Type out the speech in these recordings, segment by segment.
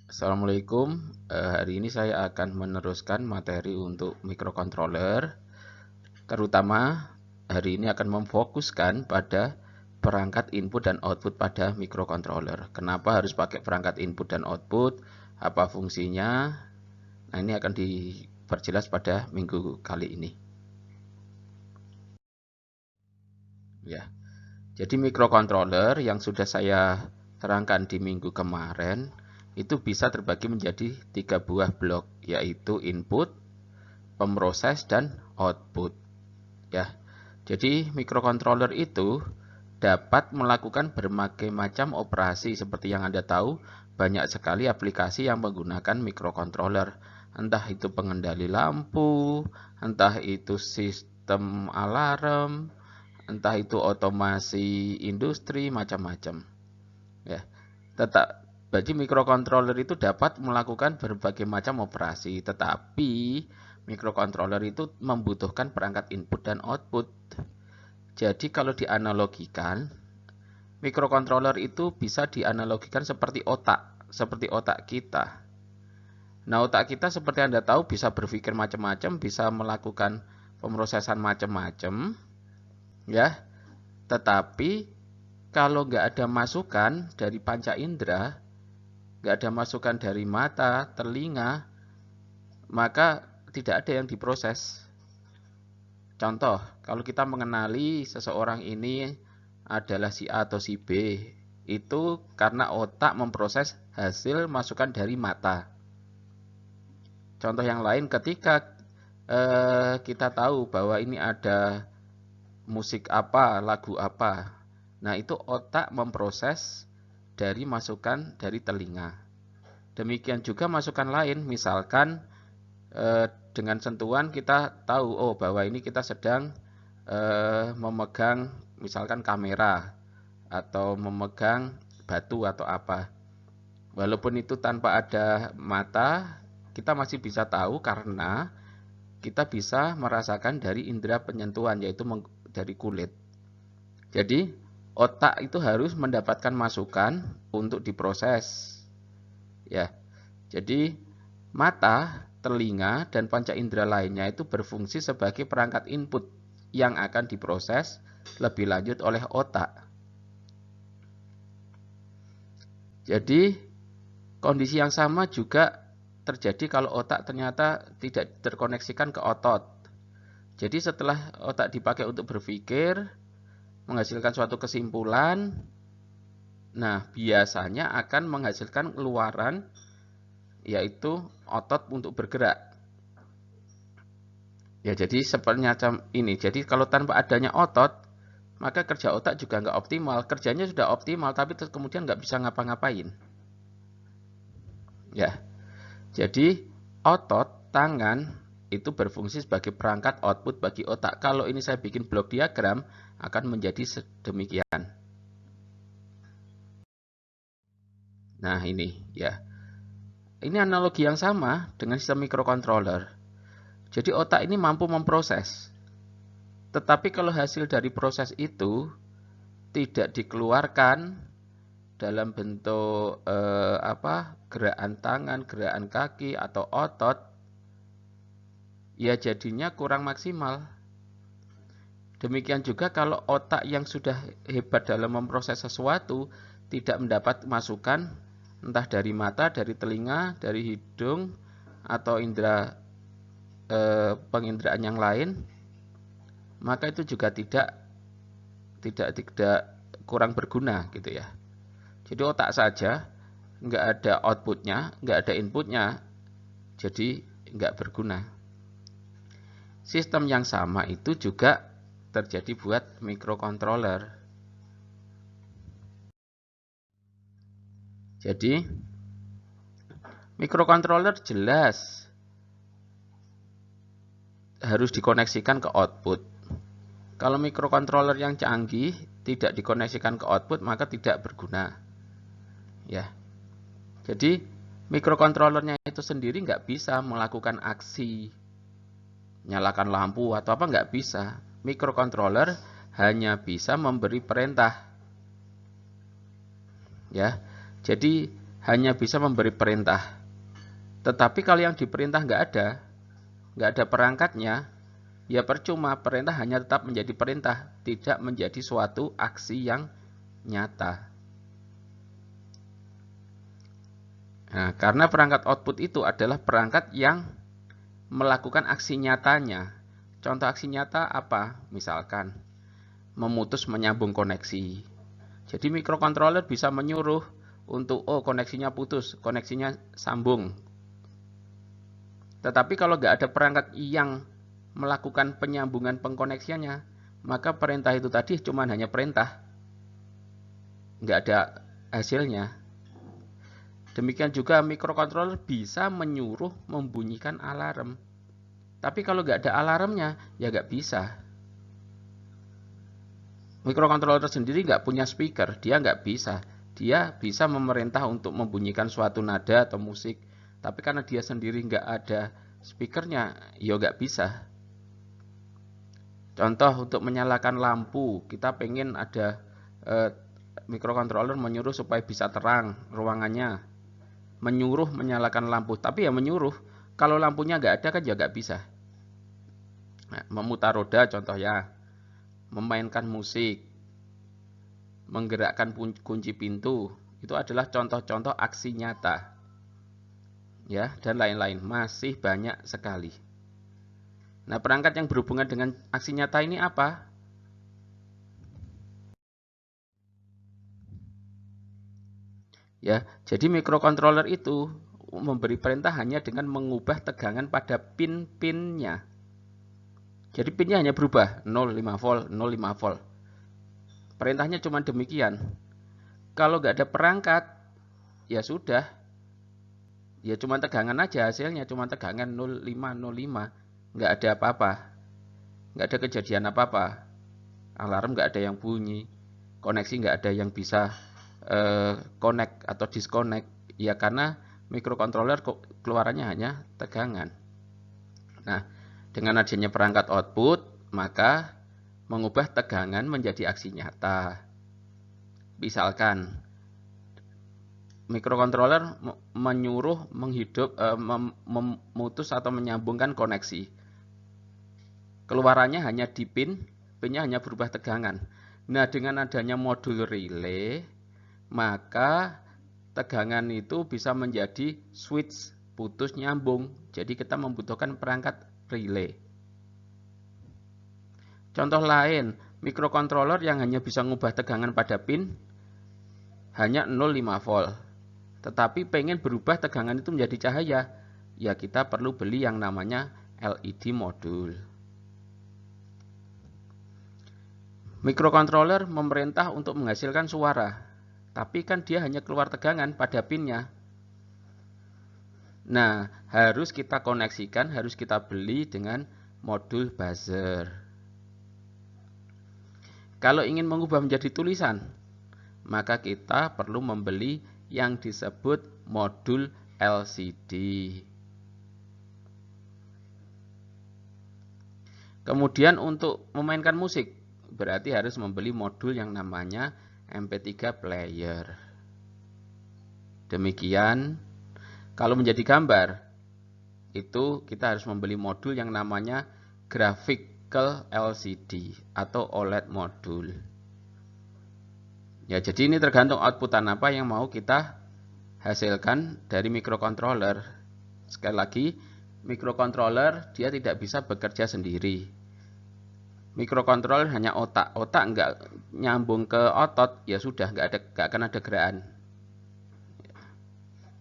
Assalamualaikum. Hari ini saya akan meneruskan materi untuk microcontroller. Terutama hari ini akan memfokuskan pada perangkat input dan output pada microcontroller. Kenapa harus pakai perangkat input dan output? Apa fungsinya? Nah, ini akan diperjelas pada minggu kali ini. Ya. Jadi microcontroller yang sudah saya terangkan di minggu kemarin itu bisa terbagi menjadi 3 buah blok, yaitu input, pemroses, dan output. Ya, jadi microcontroller itu dapat melakukan berbagai macam operasi. Seperti yang Anda tahu, banyak sekali aplikasi yang menggunakan microcontroller. Entah itu pengendali lampu, entah itu sistem alarm, entah itu otomasi industri, macam-macam. Ya, jadi microcontroller itu dapat melakukan berbagai macam operasi, tetapi microcontroller itu membutuhkan perangkat input dan output. Jadi kalau dianalogikan, microcontroller itu bisa dianalogikan seperti otak kita. Nah, otak kita seperti Anda tahu bisa berpikir macam-macam, bisa melakukan pemrosesan macam-macam, ya. Tetapi kalau nggak ada masukan dari panca indera, nggak ada masukan dari mata, telinga, maka tidak ada yang diproses. Contoh, kalau kita mengenali seseorang ini adalah si A atau si B, itu karena otak memproses hasil masukan dari mata. Contoh yang lain, ketika kita tahu bahwa ini ada musik apa, lagu apa, nah itu otak memproses dari masukan dari telinga. Demikian juga masukan lain, misalkan dengan sentuhan kita tahu, oh bahwa ini kita sedang memegang misalkan kamera atau memegang batu atau apa. Walaupun itu tanpa ada mata, kita masih bisa tahu karena kita bisa merasakan dari indera penyentuhan, yaitu dari kulit. Jadi otak itu harus mendapatkan masukan untuk diproses. Ya. Jadi mata, telinga, dan panca indera lainnya itu berfungsi sebagai perangkat input yang akan diproses lebih lanjut oleh otak. Jadi kondisi yang sama juga terjadi kalau otak ternyata tidak terkoneksikan ke otot. Jadi setelah otak dipakai untuk berpikir, menghasilkan suatu kesimpulan, nah biasanya akan menghasilkan keluaran, yaitu otot untuk bergerak. Ya, jadi seperti macam ini. Jadi kalau tanpa adanya otot, maka kerja otak juga nggak optimal. Kerjanya sudah optimal, tapi kemudian nggak bisa ngapa-ngapain. Ya, jadi otot tangan itu berfungsi sebagai perangkat output bagi otak. Kalau ini saya bikin blok diagram, akan menjadi sedemikian. Nah, ini ya. Ini analogi yang sama dengan sistem microcontroller. Jadi otak ini mampu memproses. Tetapi kalau hasil dari proses itu tidak dikeluarkan dalam bentuk gerakan tangan, gerakan kaki atau otot, ya jadinya kurang maksimal. Demikian juga kalau otak yang sudah hebat dalam memproses sesuatu tidak mendapat masukan entah dari mata, dari telinga, dari hidung atau indera penginderaan yang lain, maka itu juga tidak kurang berguna gitu ya. Jadi otak saja nggak ada outputnya, nggak ada inputnya, jadi nggak berguna. Sistem yang sama itu juga terjadi buat microcontroller. Jadi microcontroller jelas harus dikoneksikan ke output. Kalau microcontroller yang canggih tidak dikoneksikan ke output, maka tidak berguna. Ya. Jadi microcontrollernya itu sendiri nggak bisa melakukan aksi nyalakan lampu atau apa, nggak bisa. Microcontroller hanya bisa memberi perintah. Ya. Jadi hanya bisa memberi perintah. Tetapi kalau yang diperintah nggak ada perangkatnya, ya percuma, perintah hanya tetap menjadi perintah, tidak menjadi suatu aksi yang nyata. Nah, karena perangkat output itu adalah perangkat yang melakukan aksi nyatanya. Contoh aksi nyata apa? Misalkan memutus menyambung koneksi. Jadi mikrokontroler bisa menyuruh untuk koneksinya putus, koneksinya sambung. Tetapi kalau nggak ada perangkat yang melakukan penyambungan pengkoneksiannya, maka perintah itu tadi cuma hanya perintah, nggak ada hasilnya. Demikian juga mikrokontroler bisa menyuruh membunyikan alarm. Tapi kalau nggak ada alarmnya, ya nggak bisa. Mikrokontroler sendiri nggak punya speaker, dia nggak bisa. Dia bisa memerintah untuk membunyikan suatu nada atau musik, tapi karena dia sendiri nggak ada speakernya, ya nggak bisa. Contoh untuk menyalakan lampu, kita pengen ada mikrokontroler menyuruh supaya bisa terang ruangannya, menyuruh menyalakan lampu, tapi ya menyuruh. Kalau lampunya nggak ada kan ya nggak bisa. Nah, memutar roda contohnya, memainkan musik, menggerakkan kunci pintu, itu adalah contoh-contoh aksi nyata. Ya, dan lain-lain, masih banyak sekali. Nah, perangkat yang berhubungan dengan aksi nyata ini apa? Ya, jadi mikrokontroler itu memberi perintah hanya dengan mengubah tegangan pada pin-pinnya. Jadi pinnya hanya berubah 0,5 volt, 0,5 volt. Perintahnya cuma demikian. Kalau nggak ada perangkat, ya sudah. Ya cuma tegangan aja hasilnya, cuma tegangan 0,5, 0,5. Nggak ada apa-apa. Nggak ada kejadian apa-apa. Alarm nggak ada yang bunyi. Koneksi nggak ada yang bisa connect atau disconnect. Ya karena mikrokontroler keluarannya hanya tegangan. Nah, dengan adanya perangkat output, maka mengubah tegangan menjadi aksi nyata. Misalkan mikrokontroler menyuruh memutus atau menyambungkan koneksi. Keluarannya hanya di pinnya hanya berubah tegangan. Nah, dengan adanya modul relay, maka tegangan itu bisa menjadi switch, putus nyambung. Jadi kita membutuhkan perangkat relay. Contoh lain, mikrokontroler yang hanya bisa mengubah tegangan pada pin hanya 0,5 volt. Tetapi pengen berubah tegangan itu menjadi cahaya, ya kita perlu beli yang namanya LED modul. Mikrokontroler memerintah untuk menghasilkan suara, tapi kan dia hanya keluar tegangan pada pinnya. Nah, harus kita koneksikan, harus kita beli dengan modul buzzer. Kalau ingin mengubah menjadi tulisan, maka kita perlu membeli yang disebut modul LCD. Kemudian untuk memainkan musik, berarti harus membeli modul yang namanya MP3 player. Demikian, kalau menjadi gambar, itu kita harus membeli modul yang namanya graphical LCD atau OLED modul. Ya, jadi ini tergantung outputan apa yang mau kita hasilkan dari mikrokontroler. Sekali lagi, mikrokontroler dia tidak bisa bekerja sendiri. Mikrokontroler hanya otak nggak nyambung ke otot, ya sudah nggak akan ada gerakan.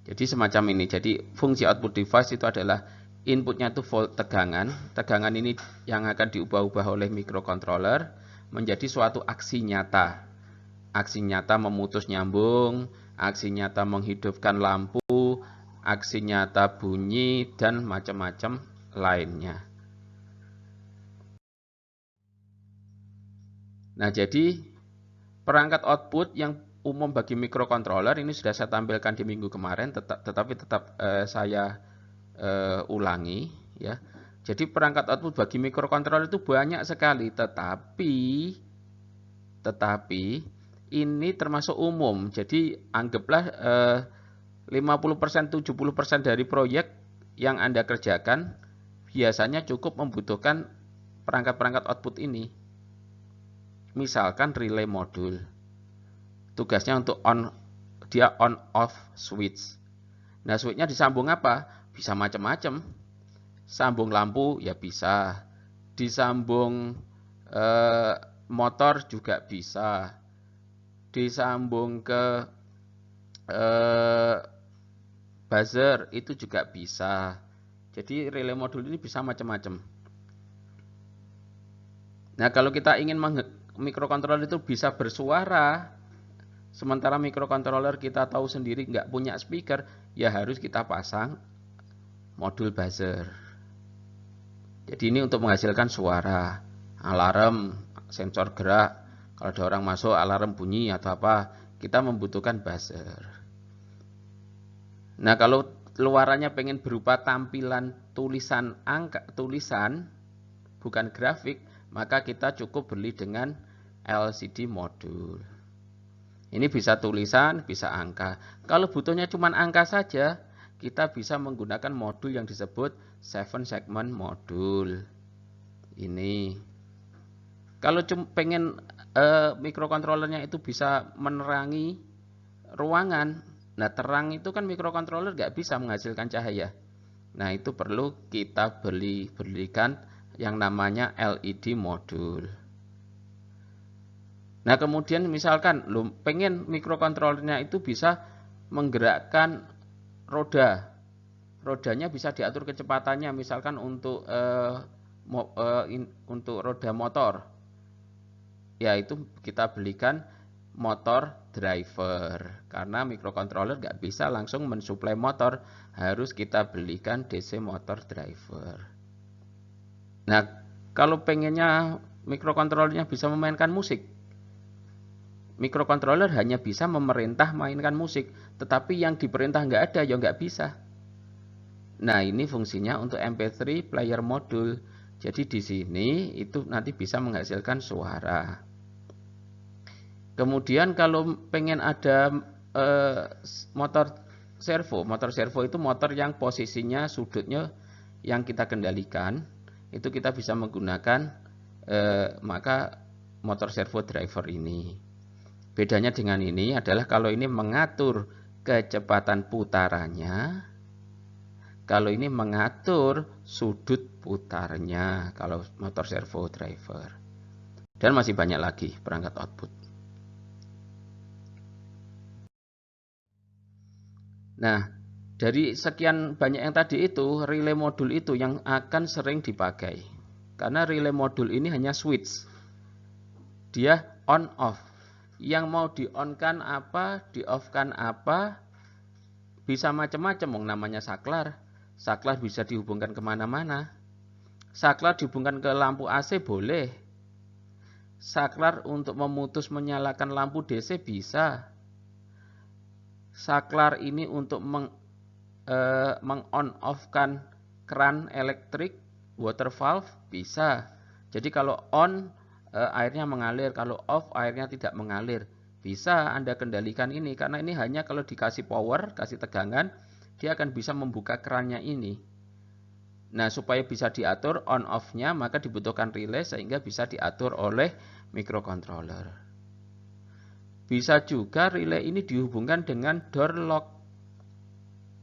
Jadi semacam ini. Jadi fungsi output device itu adalah inputnya itu volt tegangan. Tegangan ini yang akan diubah-ubah oleh mikrokontroler menjadi suatu aksi nyata. Aksi nyata memutus nyambung, aksi nyata menghidupkan lampu, aksi nyata bunyi, dan macam-macam lainnya. Nah, jadi perangkat output yang umum bagi mikrokontroler ini sudah saya tampilkan di minggu kemarin, tetapi tetap saya ulangi ya. Jadi perangkat output bagi mikrokontroler itu banyak sekali, tetapi ini termasuk umum. Jadi anggaplah 50%, 70% dari proyek yang Anda kerjakan biasanya cukup membutuhkan perangkat-perangkat output ini. Misalkan relay modul. Tugasnya untuk dia on off switch. Nah, switchnya disambung apa? Bisa macam-macam. Sambung lampu ya bisa. Disambung motor juga bisa. Disambung ke buzzer itu juga bisa. Jadi relay modul ini bisa macam-macam. Nah, kalau kita ingin mikrokontroler itu bisa bersuara, sementara mikrokontroler kita tahu sendiri nggak punya speaker, ya harus kita pasang modul buzzer. Jadi ini untuk menghasilkan suara, alarm, sensor gerak. Kalau ada orang masuk, alarm bunyi atau apa, kita membutuhkan buzzer. Nah, kalau luarannya pengen berupa tampilan tulisan bukan grafik, maka kita cukup beli dengan LCD modul. Ini bisa tulisan, bisa angka. Kalau butuhnya cuma angka saja, kita bisa menggunakan modul yang disebut 7 segment modul. Ini. Kalau pengen mikrokontrolernya itu bisa menerangi ruangan, nah terang itu kan mikrokontroler nggak bisa menghasilkan cahaya. Nah itu perlu kita belikan yang namanya LED modul. Nah kemudian misalkan pengen mikrokontrolernya itu bisa menggerakkan rodanya bisa diatur kecepatannya, misalkan untuk roda motor, ya itu kita belikan motor driver, karena mikrokontroler nggak bisa langsung mensuplai motor, harus kita belikan DC motor driver. Nah kalau pengennya mikrokontrolernya bisa memainkan musik, mikrokontroler hanya bisa memerintah mainkan musik, tetapi yang diperintah nggak ada, ya nggak bisa. Nah ini fungsinya untuk MP3 player modul. Jadi di sini itu nanti bisa menghasilkan suara. Kemudian kalau pengen ada motor servo itu motor yang posisinya sudutnya yang kita kendalikan, itu kita bisa menggunakan maka motor servo driver ini. Bedanya dengan ini adalah kalau ini mengatur kecepatan putarannya, kalau ini mengatur sudut putarnya, kalau motor servo driver. Dan masih banyak lagi perangkat output. Nah, dari sekian banyak yang tadi itu, relay modul itu yang akan sering dipakai. Karena relay modul ini hanya switch. Dia on off. Yang mau di-on-kan apa, di-off-kan apa, bisa macam-macam. Namanya saklar. Saklar bisa dihubungkan kemana-mana. Saklar dihubungkan ke lampu AC boleh. Saklar untuk memutus menyalakan lampu DC bisa. Saklar ini untuk meng-on-off-kan keran elektrik, water valve bisa. Jadi kalau on airnya mengalir, kalau off airnya tidak mengalir. Bisa Anda kendalikan ini, karena ini hanya kalau dikasih power, kasih tegangan, dia akan bisa membuka kerannya ini. Nah, supaya bisa diatur on-off-nya, maka dibutuhkan relay sehingga bisa diatur oleh mikrokontroler. Bisa juga relay ini dihubungkan dengan door lock.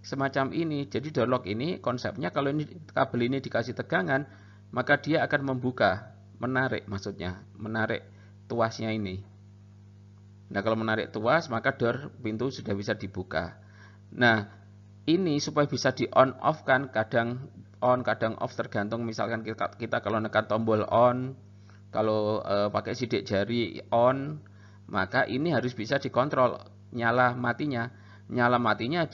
Semacam ini. Jadi door lock ini konsepnya kalau ini kabel ini dikasih tegangan, maka dia akan membuka, menarik maksudnya, menarik tuasnya ini. Nah, kalau menarik tuas, maka door pintu sudah bisa dibuka. Nah, ini supaya bisa di on off kan, kadang on, kadang off tergantung misalkan kita kalau nekan tombol on, kalau pakai sidik jari on, maka ini harus bisa dikontrol nyala matinya. Nyala matinya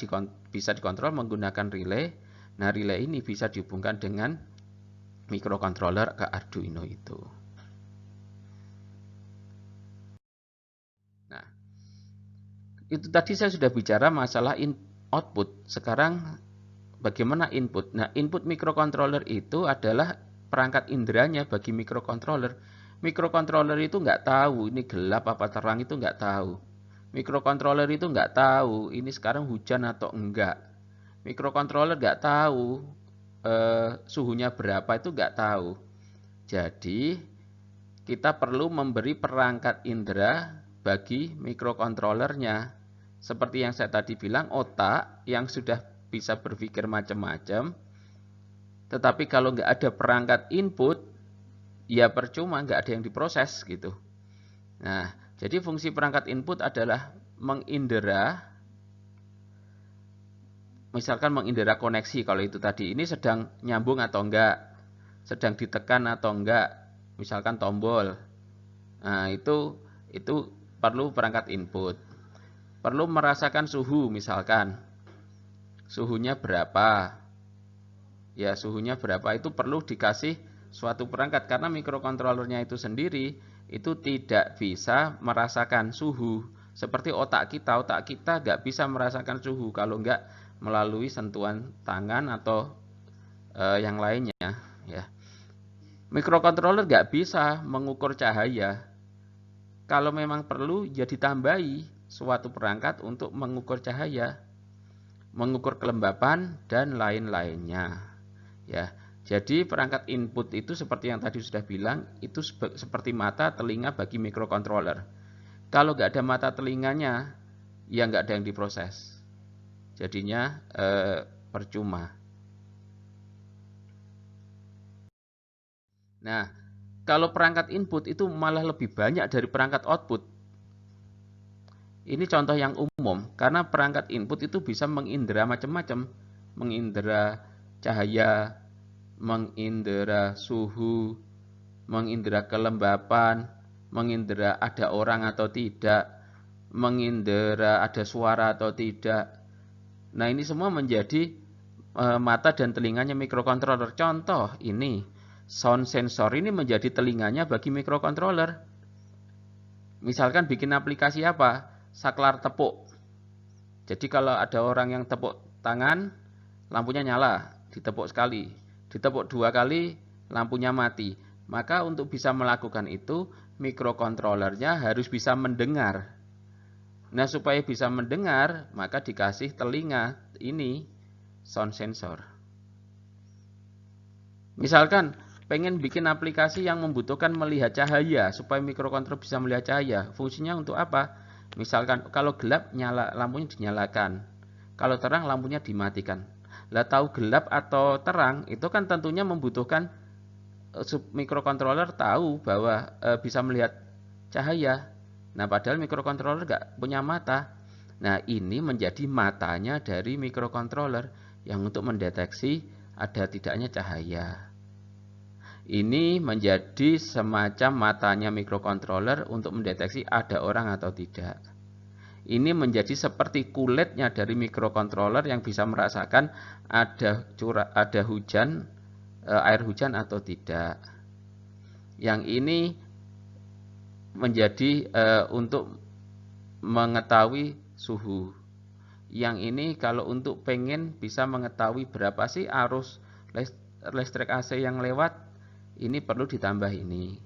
bisa dikontrol menggunakan relay. Nah, relay ini bisa dihubungkan dengan mikrokontroler ke Arduino itu. Nah, itu tadi saya sudah bicara masalah output. Sekarang bagaimana input? Nah, input mikrokontroler itu adalah perangkat inderanya bagi mikrokontroler. Mikrokontroler itu nggak tahu ini gelap apa terang, itu nggak tahu. Mikrokontroler itu nggak tahu ini sekarang hujan atau enggak. Mikrokontroler nggak tahu suhunya berapa, itu nggak tahu. Jadi kita perlu memberi perangkat indera bagi mikrokontrolernya. Seperti yang saya tadi bilang, otak yang sudah bisa berpikir macam-macam, tetapi kalau nggak ada perangkat input, ya percuma, nggak ada yang diproses gitu. Nah, jadi fungsi perangkat input adalah mengindera, misalkan mengindera koneksi, kalau itu tadi, ini sedang nyambung atau enggak, sedang ditekan atau enggak, misalkan tombol. Nah, itu perlu perangkat input. Perlu merasakan suhu, misalkan suhunya berapa, ya suhunya berapa, itu perlu dikasih suatu perangkat, karena mikrokontrolernya itu sendiri itu tidak bisa merasakan suhu seperti otak kita nggak bisa merasakan suhu kalau nggak melalui sentuhan tangan atau yang lainnya, ya. Mikrokontroler nggak bisa mengukur cahaya. Kalau memang perlu, ya ditambahi suatu perangkat untuk mengukur cahaya, mengukur kelembapan, dan lain-lainnya. Ya, jadi perangkat input itu seperti yang tadi sudah bilang, itu seperti mata telinga bagi mikrokontroler. Kalau nggak ada mata telinganya, ya nggak ada yang diproses. Jadinya percuma. Nah, kalau perangkat input itu malah lebih banyak dari perangkat output. Ini contoh yang umum, karena perangkat input itu bisa mengindera macam-macam, mengindera cahaya, mengindera suhu, mengindera kelembapan, mengindera ada orang atau tidak, mengindera ada suara atau tidak. Nah, ini semua menjadi mata dan telinganya mikrokontroler. Contoh ini, sound sensor ini menjadi telinganya bagi mikrokontroler. Misalkan bikin aplikasi apa? Saklar tepuk. Jadi kalau ada orang yang tepuk tangan, lampunya nyala, ditepuk sekali. Ditepuk 2 kali, lampunya mati. Maka untuk bisa melakukan itu, mikrokontrolernya harus bisa mendengar. Nah, supaya bisa mendengar, maka dikasih telinga ini, sound sensor. Misalkan pengen bikin aplikasi yang membutuhkan melihat cahaya, supaya mikrokontroler bisa melihat cahaya. Fungsinya untuk apa? Misalkan kalau gelap, lampunya dinyalakan. Kalau terang, lampunya dimatikan. Lah, tahu gelap atau terang, itu kan tentunya membutuhkan mikrokontroler tahu bahwa bisa melihat cahaya. Nah, padahal mikrokontroler nggak punya mata. Nah, ini menjadi matanya dari mikrokontroler yang untuk mendeteksi ada tidaknya cahaya. Ini menjadi semacam matanya mikrokontroler untuk mendeteksi ada orang atau tidak. Ini menjadi seperti kulitnya dari mikrokontroler yang bisa merasakan ada hujan, air hujan atau tidak. Yang ini menjadi untuk mengetahui suhu. Yang ini kalau untuk pengen bisa mengetahui berapa sih arus listrik AC yang lewat, ini perlu ditambah ini.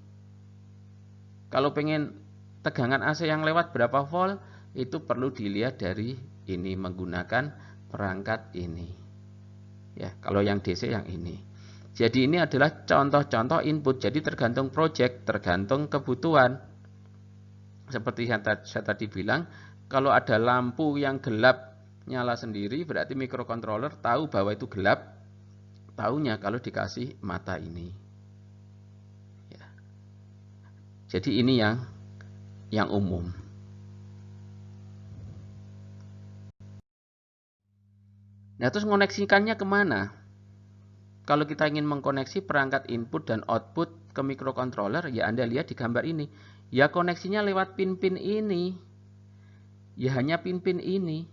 Kalau pengen tegangan AC yang lewat berapa volt, itu perlu dilihat dari ini menggunakan perangkat ini. Ya, kalau yang DC yang ini. Jadi ini adalah contoh-contoh input. Jadi tergantung project, tergantung kebutuhan. Seperti yang saya tadi bilang, kalau ada lampu yang gelap nyala sendiri, berarti mikrokontroler tahu bahwa itu gelap. Tahunya kalau dikasih mata ini. Jadi ini yang umum. Nah, terus mengoneksikannya kemana? Kalau kita ingin mengkoneksi perangkat input dan output ke mikrokontroler, ya Anda lihat di gambar ini. Ya koneksinya lewat pin-pin ini. Ya hanya pin-pin ini.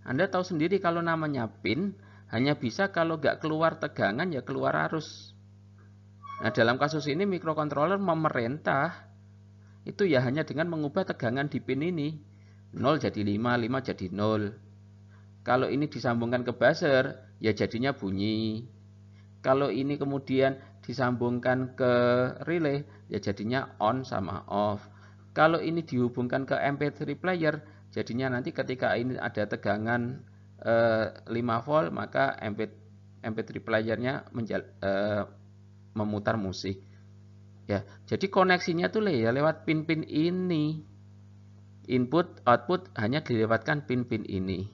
Anda tahu sendiri kalau namanya pin, hanya bisa kalau nggak keluar tegangan, ya keluar arus. Nah, dalam kasus ini mikrokontroler memerintah itu ya hanya dengan mengubah tegangan di pin ini. 0 jadi 5, 5 jadi 0. Kalau ini disambungkan ke buzzer, ya jadinya bunyi. Kalau ini kemudian disambungkan ke relay, ya jadinya on sama off. Kalau ini dihubungkan ke MP3 player, jadinya nanti ketika ini ada tegangan 5 volt, maka MP3 playernya memutar musik. Ya, jadi koneksinya tuh lewat pin-pin ini. Input, output hanya dilewatkan pin-pin ini.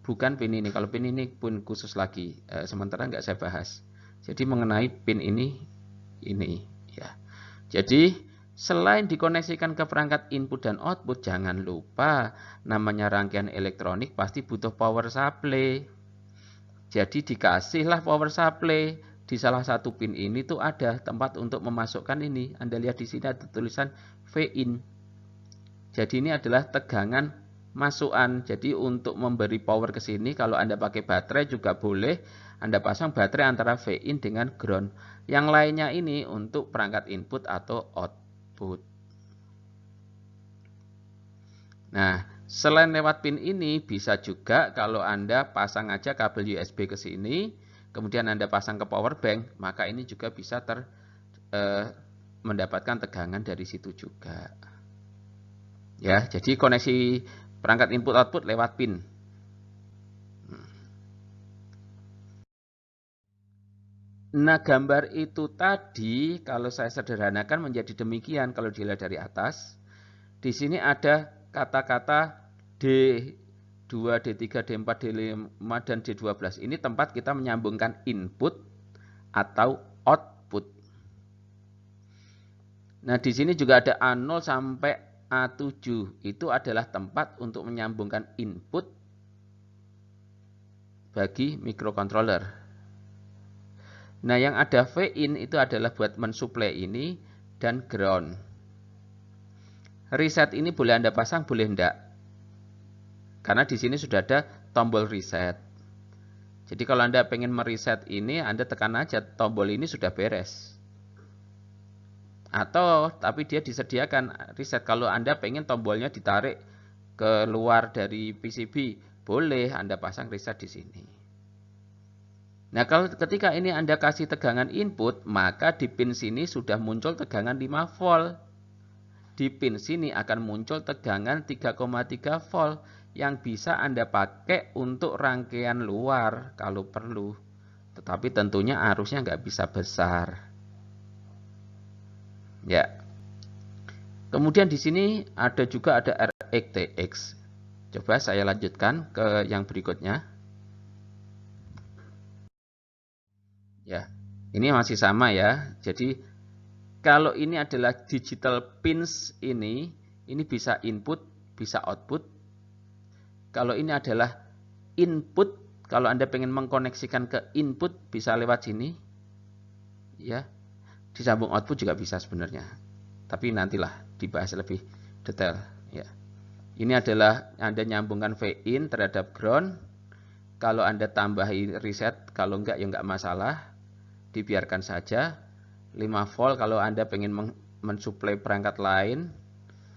Bukan pin ini. Kalau pin ini pun khusus lagi. Sementara nggak saya bahas. Jadi mengenai pin ini ya. Jadi selain dikoneksikan ke perangkat input dan output, jangan lupa namanya rangkaian elektronik pasti butuh power supply. Jadi dikasihlah power supply. Di salah satu pin ini tuh ada tempat untuk memasukkan ini. Anda lihat di sini ada tulisan V-in. Jadi ini adalah tegangan masukan. Jadi untuk memberi power ke sini, kalau Anda pakai baterai juga boleh. Anda pasang baterai antara V-in dengan ground. Yang lainnya ini untuk perangkat input atau output. Nah, selain lewat pin ini, bisa juga kalau Anda pasang aja kabel USB ke sini, kemudian Anda pasang ke power bank, maka ini juga bisa mendapatkan tegangan dari situ juga. Ya, jadi koneksi perangkat input output lewat pin. Nah, gambar itu tadi kalau saya sederhanakan menjadi demikian kalau dilihat dari atas. Di sini ada kata-kata D2, D3, D4, D5, dan D12. Ini tempat kita menyambungkan input atau output. Nah, di sini juga ada A0 sampai A7. Itu adalah tempat untuk menyambungkan input bagi microcontroller. Nah, yang ada V-in itu adalah buat mensuplai ini dan ground. Reset ini boleh Anda pasang, boleh enggak. Karena di sini sudah ada tombol reset. Jadi kalau Anda pengen mereset ini, Anda tekan aja tombol ini sudah beres. Atau tapi dia disediakan reset kalau Anda pengen tombolnya ditarik keluar dari PCB, boleh Anda pasang reset di sini. Nah, kalau ketika ini Anda kasih tegangan input, maka di pin sini sudah muncul tegangan 5 volt. Di pin sini akan muncul tegangan 3,3 volt yang bisa Anda pakai untuk rangkaian luar kalau perlu. Tetapi tentunya arusnya nggak bisa besar. Ya. Kemudian di sini ada juga ada RxTx. Coba saya lanjutkan ke yang berikutnya. Ya, ini masih sama ya. Jadi kalau ini adalah digital pins ini bisa input, bisa output. Kalau ini adalah input, kalau Anda pengen mengkoneksikan ke input bisa lewat sini. Ya. Disambung output juga bisa sebenarnya. Tapi nantilah dibahas lebih detail, ya. Ini adalah Anda nyambungkan V-in terhadap ground. Kalau Anda tambahi reset, kalau enggak ya enggak masalah. Dibiarkan saja 5 volt kalau Anda pengen mensuplai perangkat lain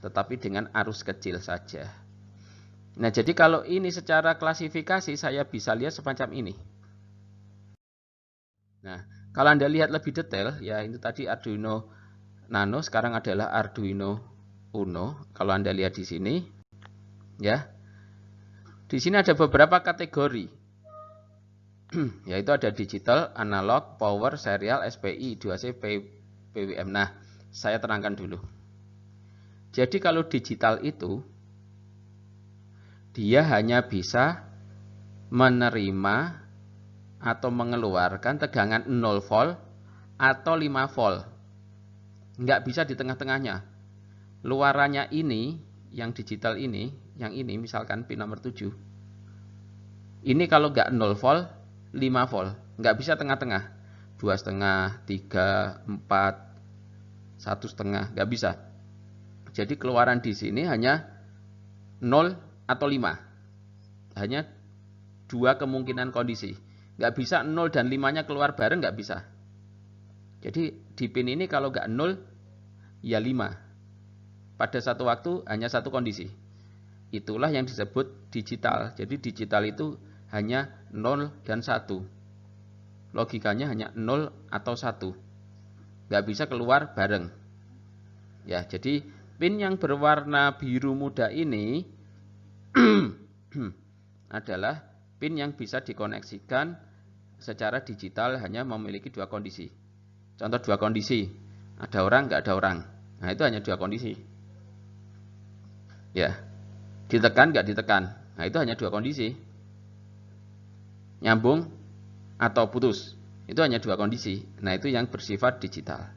tetapi dengan arus kecil saja. Nah, jadi kalau ini secara klasifikasi saya bisa lihat semacam ini. Nah, kalau Anda lihat lebih detail ya itu tadi Arduino Nano, sekarang adalah Arduino Uno. Kalau Anda lihat di sini ya. Di sini ada beberapa kategori. Yaitu ada digital, analog, power, serial, SPI, 2C, PWM. Nah, saya terangkan dulu. Jadi kalau digital itu dia hanya bisa menerima atau mengeluarkan tegangan 0 volt atau 5 volt. Nggak bisa di tengah-tengahnya. Luarannya ini, yang digital ini, yang ini misalkan pin nomor 7. Ini kalau nggak 0 volt, 5 volt, nggak bisa tengah-tengah, 2,5, 3, 4, 1,5, nggak bisa. Jadi keluaran di sini hanya 0 atau 5, hanya dua kemungkinan kondisi, nggak bisa 0 dan 5-nya keluar bareng, nggak bisa. Jadi di pin ini kalau nggak 0, ya 5. Pada satu waktu hanya satu kondisi. Itulah yang disebut digital. Jadi digital itu hanya 0 dan 1. Logikanya hanya 0 atau 1. Nggak bisa keluar bareng. Ya, jadi pin yang berwarna biru muda ini adalah pin yang bisa dikoneksikan secara digital hanya memiliki dua kondisi. Contoh dua kondisi, ada orang, nggak ada orang. Nah, itu hanya dua kondisi. Ya, ditekan, nggak ditekan. Nah, itu hanya dua kondisi. Nyambung atau putus. Itu hanya dua kondisi. Nah, itu yang bersifat digital.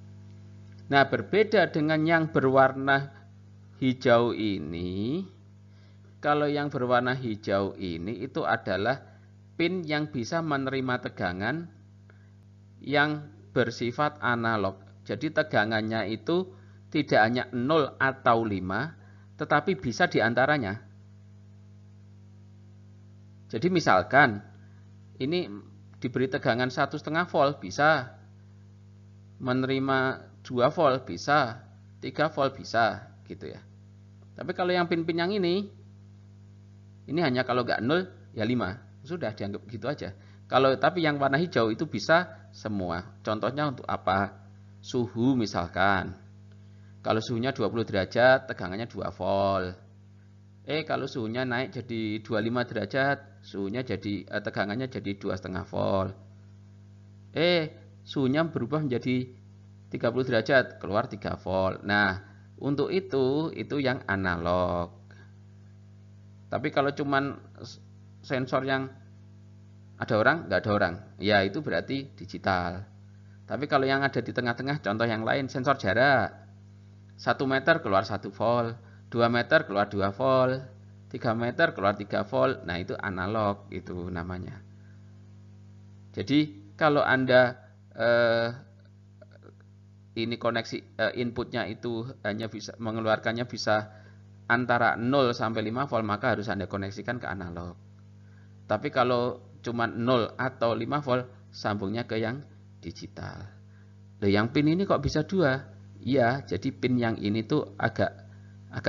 Nah, berbeda dengan yang berwarna hijau ini. Kalau yang berwarna hijau ini itu adalah pin yang bisa menerima tegangan yang bersifat analog. Jadi tegangannya itu tidak hanya 0 atau 5, tetapi bisa diantaranya. Jadi misalkan ini diberi tegangan 1,5 volt, bisa menerima 2 volt, bisa 3 volt, bisa gitu ya. Tapi kalau yang pin-pin yang ini hanya kalau nggak 0 ya 5, sudah dianggap gitu aja. Tapi yang warna hijau itu bisa semua. Contohnya untuk apa? Suhu misalkan. Kalau suhunya 20 derajat, tegangannya 2 volt. Kalau suhunya naik jadi 25 derajat, tegangannya jadi 2,5 volt. Suhunya berubah menjadi 30 derajat, keluar 3 volt. Nah, untuk itu yang analog. Tapi kalau cuman sensor yang ada orang, nggak ada orang, ya itu berarti digital. Tapi kalau yang ada di tengah-tengah, contoh yang lain, sensor jarak. 1 meter keluar 1 volt, 2 meter keluar 2 volt, 3 meter keluar 3 volt. Nah, itu analog itu namanya. Jadi kalau Anda ini koneksi inputnya itu hanya bisa mengeluarkannya bisa antara 0 sampai 5 volt, maka harus Anda koneksikan ke analog. Tapi kalau cuma 0 atau 5 volt, sambungnya ke yang digital. Loh, yang pin ini kok bisa 2? Iya, jadi pin yang ini tuh agak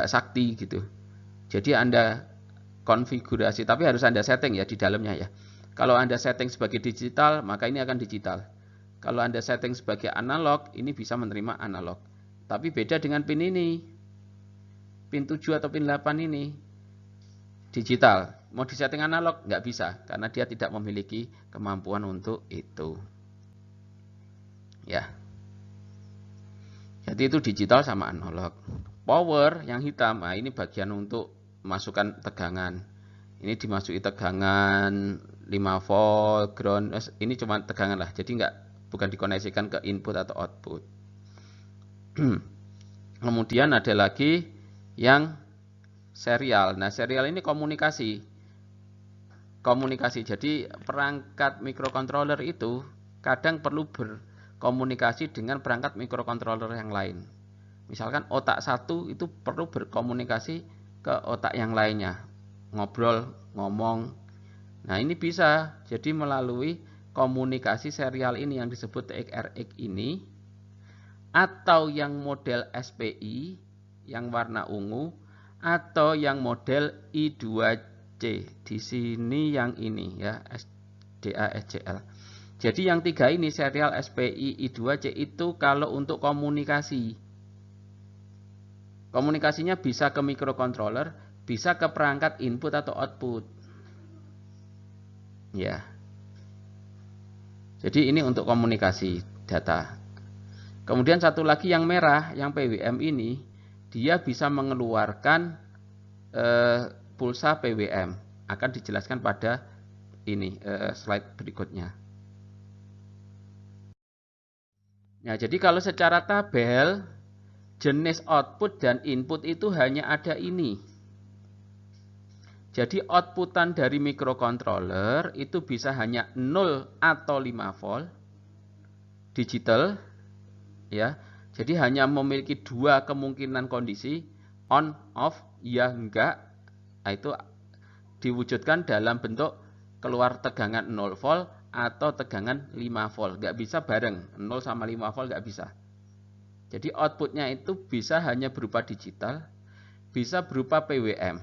sakti gitu. Jadi Anda konfigurasi, tapi harus Anda setting ya di dalamnya ya. Kalau Anda setting sebagai digital, maka ini akan digital. Kalau Anda setting sebagai analog, ini bisa menerima analog. Tapi beda dengan pin ini. Pin 7 atau pin 8 ini digital. Mau disetting analog? Nggak bisa, karena dia tidak memiliki kemampuan untuk itu. Ya. Jadi itu digital sama analog. Power yang hitam, nah ini bagian untuk masukkan tegangan. Ini dimasuki tegangan 5 volt, ground. Ini cuma tegangan lah, jadi bukan dikoneksikan ke input atau output. Kemudian ada lagi yang serial. Nah, serial ini komunikasi. Jadi perangkat microcontroller itu kadang perlu berkomunikasi dengan perangkat microcontroller yang lain. Misalkan otak satu itu perlu berkomunikasi ke otak yang lainnya. Ngobrol, ngomong. Nah, ini bisa jadi melalui komunikasi serial ini yang disebut TX-RX ini, atau yang model SPI yang warna ungu, atau yang model I2C. Di sini yang ini ya, SDA-SCL. Jadi yang tiga ini, serial, SPI, I2C, itu kalau untuk komunikasi. Komunikasinya bisa ke microcontroller, bisa ke perangkat input atau output. Ya. Jadi ini untuk komunikasi data. Kemudian satu lagi yang merah, yang PWM ini, dia bisa mengeluarkan pulsa PWM. Akan dijelaskan pada ini slide berikutnya. Nah, jadi kalau secara tabel, jenis output dan input itu hanya ada ini. Jadi outputan dari microcontroller itu bisa hanya 0 atau 5 volt digital ya. Jadi hanya memiliki dua kemungkinan kondisi, on, off, ya, enggak. Nah, itu diwujudkan dalam bentuk keluar tegangan 0 volt atau tegangan 5 volt. Enggak bisa bareng, 0 sama 5 volt enggak bisa. Jadi outputnya itu bisa hanya berupa digital, bisa berupa PWM.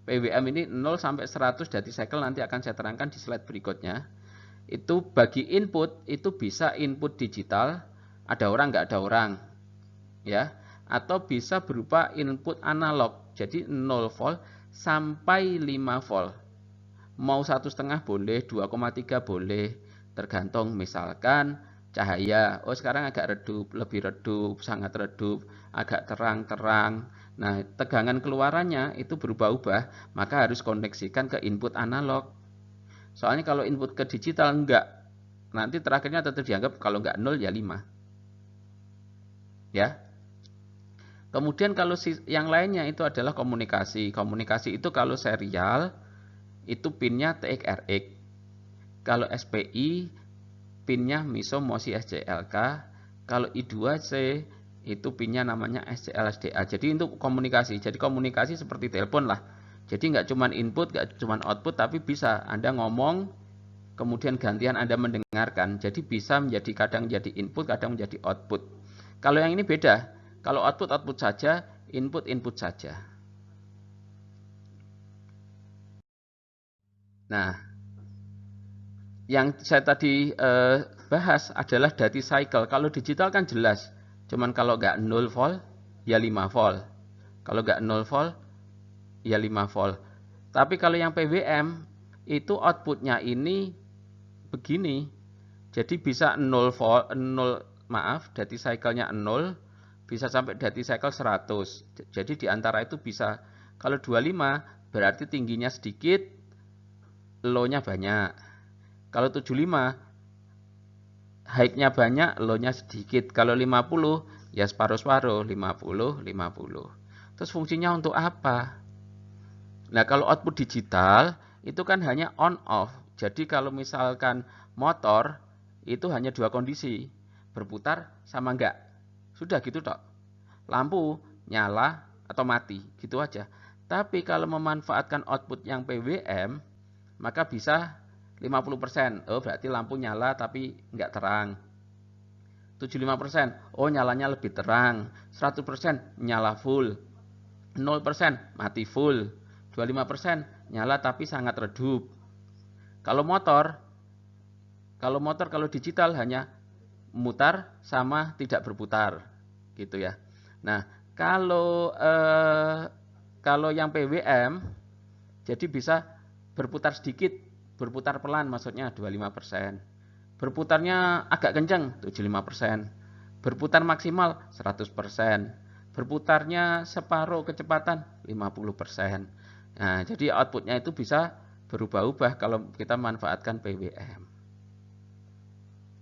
PWM ini 0 sampai 100 decicle, nanti akan saya terangkan di slide berikutnya. Itu bagi input, itu bisa input digital, ada orang nggak ada orang. Ya, atau bisa berupa input analog. Jadi 0 volt sampai 5 volt. Mau 1,5 boleh, 2,3 boleh, tergantung misalkan cahaya. Oh, sekarang agak redup, lebih redup, sangat redup, agak terang-terang. Nah, tegangan keluarannya itu berubah-ubah, maka harus koneksikan ke input analog. Soalnya kalau input ke digital enggak, nanti terakhirnya tetap dianggap kalau enggak 0 ya 5. Ya. Kemudian kalau yang lainnya itu adalah komunikasi. Komunikasi itu kalau serial itu pinnya TX-RX. Kalau SPI pinnya MISO MOSI SCLK. Kalau I2C itu pinnya namanya SCL-SDA. Jadi untuk komunikasi. Jadi komunikasi seperti telepon lah. Jadi nggak cuma input, nggak cuma output, tapi bisa Anda ngomong, kemudian gantian Anda mendengarkan. Jadi bisa menjadi kadang menjadi input, kadang menjadi output. Kalau yang ini beda. Kalau output saja, input saja. Nah, yang saya tadi bahas adalah dati cycle. Kalau digital kan jelas. Cuman kalau nggak 0 volt, ya 5 volt. Kalau nggak 0 volt, ya 5 volt. Tapi kalau yang PWM, itu outputnya ini begini. Jadi bisa 0 volt, dati cycle-nya 0, bisa sampai dati cycle 100. Jadi di antara itu bisa, kalau 25 berarti tingginya sedikit, low-nya banyak. Kalau 75 high-nya banyak, low-nya sedikit. Kalau 50 ya separuh-separuh, 50, 50. Terus fungsinya untuk apa? Nah, kalau output digital itu kan hanya on off. Jadi kalau misalkan motor itu hanya dua kondisi, berputar sama enggak. Sudah gitu tok. Lampu nyala atau mati, gitu aja. Tapi kalau memanfaatkan output yang PWM, maka bisa 50%. Oh, berarti lampu nyala tapi enggak terang. 75%. Oh, nyalanya lebih terang. 100% nyala full. 0% mati full. 25% nyala tapi sangat redup. Kalau kalau digital hanya mutar sama tidak berputar, gitu ya. Nah, kalau yang PWM jadi bisa berputar sedikit, berputar pelan maksudnya 25%. Berputarnya agak kencang 75%. Berputar maksimal 100%. Berputarnya separuh kecepatan 50%. Nah, jadi outputnya itu bisa berubah-ubah kalau kita manfaatkan PWM.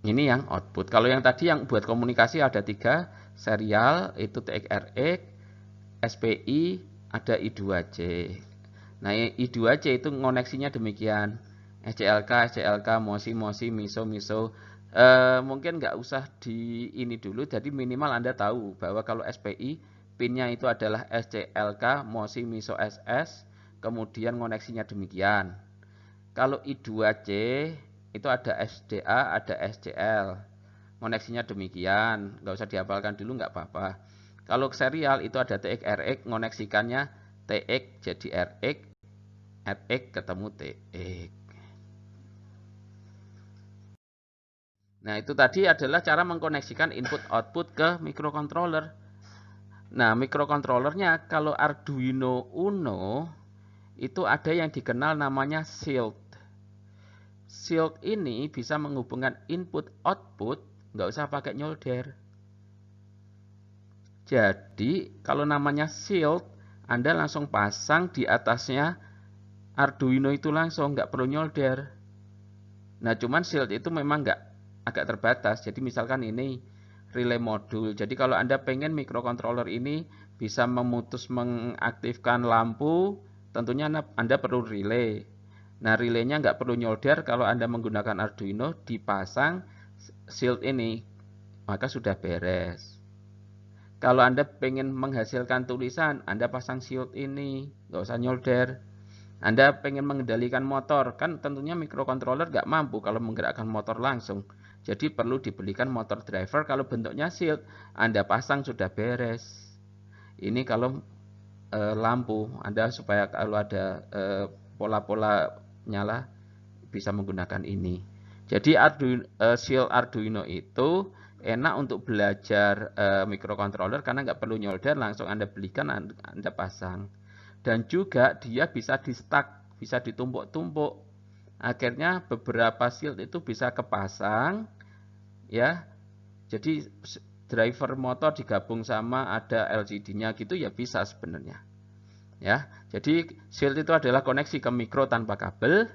Ini yang output. Kalau yang tadi yang buat komunikasi ada 3, serial itu TX-RX, SPI, ada I2C. Nah, I2C itu koneksinya demikian. SCLK, MOSI, MISO. Mungkin nggak usah di ini dulu, jadi minimal Anda tahu bahwa kalau SPI, pinnya itu adalah SCLK, MOSI, MISO, SS, kemudian koneksinya demikian. Kalau I2C, itu ada SDA, ada SCL. Koneksinya demikian, nggak usah dihafalkan dulu, nggak apa-apa. Kalau serial itu ada TX-RX, koneksikannya TX jadi RX, RX ketemu TX. Nah, itu tadi adalah cara mengkoneksikan input-output ke microcontroller. Nah, microcontrollernya kalau Arduino Uno itu ada yang dikenal namanya shield. Shield ini bisa menghubungkan input-output, nggak usah pakai nyolder. Jadi, kalau namanya shield, Anda langsung pasang di atasnya Arduino itu langsung, nggak perlu nyolder. Nah, cuman shield itu memang nggak, agak terbatas. Jadi misalkan ini relay modul. Jadi kalau Anda pengen microcontroller ini bisa mengaktifkan lampu, tentunya Anda perlu relay. Nah, relaynya nggak perlu nyolder. Kalau Anda menggunakan Arduino, dipasang shield ini, maka sudah beres. Kalau Anda pengen menghasilkan tulisan, Anda pasang shield ini, nggak usah nyolder. Anda pengen mengendalikan motor, kan tentunya microcontroller nggak mampu kalau menggerakkan motor langsung. Jadi perlu dibelikan motor driver, kalau bentuknya shield, Anda pasang sudah beres. Ini kalau lampu, Anda supaya kalau ada pola-pola nyala, bisa menggunakan ini. Jadi shield Arduino itu enak untuk belajar microcontroller karena nggak perlu nyolder, langsung Anda belikan, Anda pasang. Dan juga dia bisa di-stack, bisa ditumpuk-tumpuk. Akhirnya beberapa shield itu bisa kepasang, ya. Jadi driver motor digabung sama ada LCD-nya gitu ya bisa sebenarnya. Ya, jadi shield itu adalah koneksi ke mikro tanpa kabel,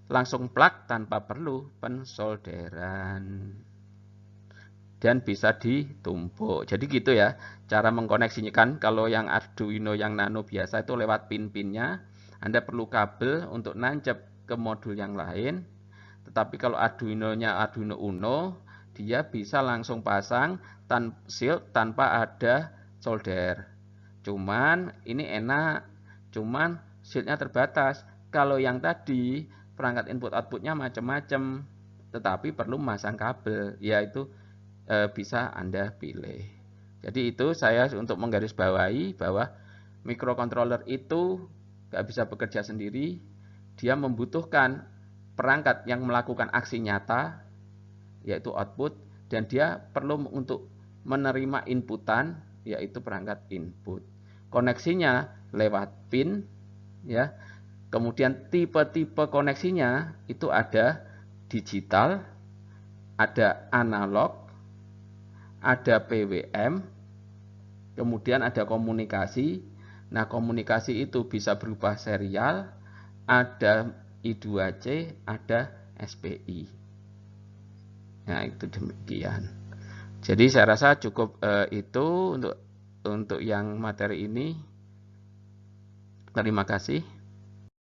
langsung plug tanpa perlu pensolderan. Dan bisa ditumpuk. Jadi gitu ya, cara mengkoneksikan. Kalau yang Arduino yang nano biasa itu lewat pin-pinnya, Anda perlu kabel untuk nancep ke modul yang lain. Tetapi kalau Arduino-nya Arduino Uno, dia bisa langsung pasang shield tanpa ada solder. Cuman ini enak, cuman shieldnya terbatas. Kalau yang tadi perangkat input outputnya macam-macam, tetapi perlu memasang kabel, yaitu bisa Anda pilih. Jadi itu saya untuk menggarisbawahi bahwa microcontroller itu nggak bisa bekerja sendiri, dia membutuhkan perangkat yang melakukan aksi nyata, yaitu output, dan dia perlu untuk menerima inputan, yaitu perangkat input. Koneksinya lewat pin, ya. Kemudian tipe-tipe koneksinya itu ada digital, ada analog, ada PWM, kemudian ada komunikasi. Nah, komunikasi itu bisa berupa serial, ada I2C, ada SPI. Nah, itu demikian. Jadi saya rasa cukup itu untuk yang materi ini. Terima kasih.